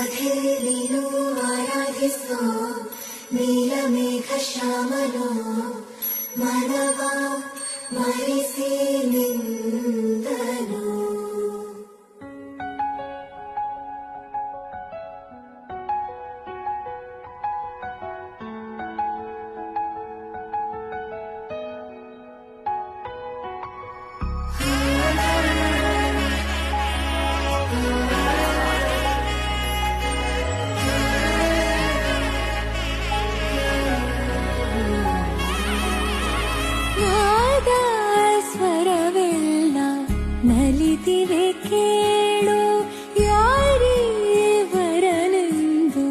ರಾಧೆ ನೀನು ಆರಾಧಿಸೋ ನೀಲಮೇಘ ಶ್ಯಾಮನೋ ಮನವ ಮರೆಸಿ ನಿಂದನು. ನಲಿದಿವೆ ಕೇಳು ಯಾರೇ ವರನೆಂದು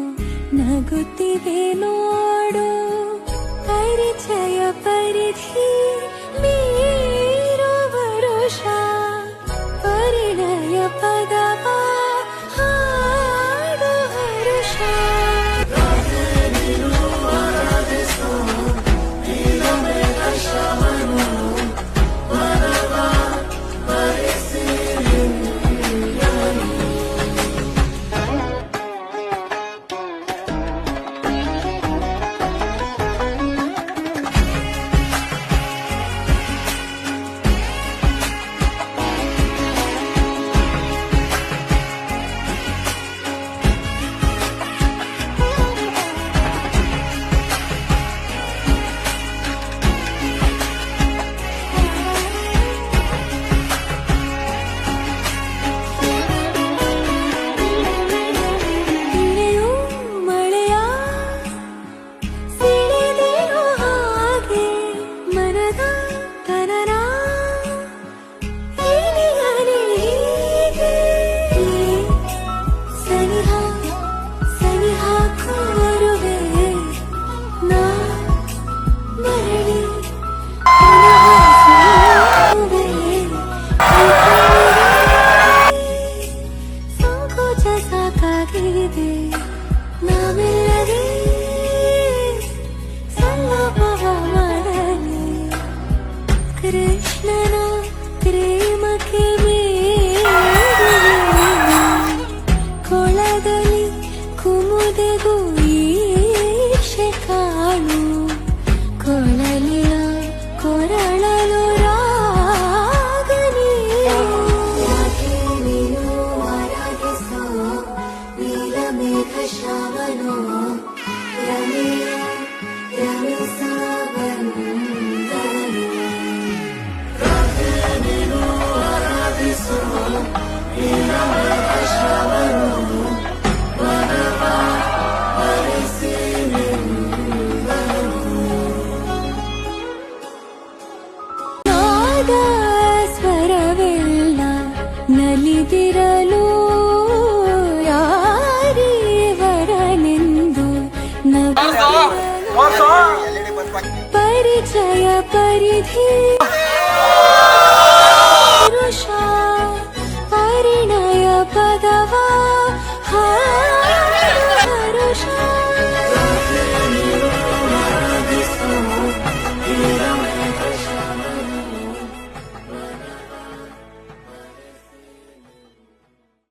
ನಗುತ್ತಿವೆ ನೋಡು. ಪರಿಚಯ ಪರಿಧಿ ಮೀರು ವರುಷ ಪರಿಣಯ ಪದವ ಹಾಡು ಹರುಷ. ಕೃಷ್ಣನ ಪ್ರೇಮಕ್ಕೆ ಕೊಳದಲ್ಲಿ ಕುಮುದೆಗೂ ಈರ್ಷೆ ಕಾಣು. ಕೊಳಲಿನ ಕೊರಳಲು ರಾಗನಿ ನೀನು ಆರಾಧಿಸೋ ನೀಲಮೇಘ ಶ್ಯಾಮನೋ ರಮೆಯ ರಮಿಸ ಬಂದನು. ನೀನು ಆರಾಧಿಸೋ ನೀಲಮೇಘ ಶ್ಯಾಮನೋ ಮನವ ಮರೆಸಿ ನಿಂದನು. ನಾದ ಸ್ವರವೆಲ್ಲ ನಲಿದಿರಲು ಯಾರೀವರನೆಂದು ಪರಿಚಯ ಪರಿಧಿ ಪುರುಷ ಪರಿಣಯ ಪದವ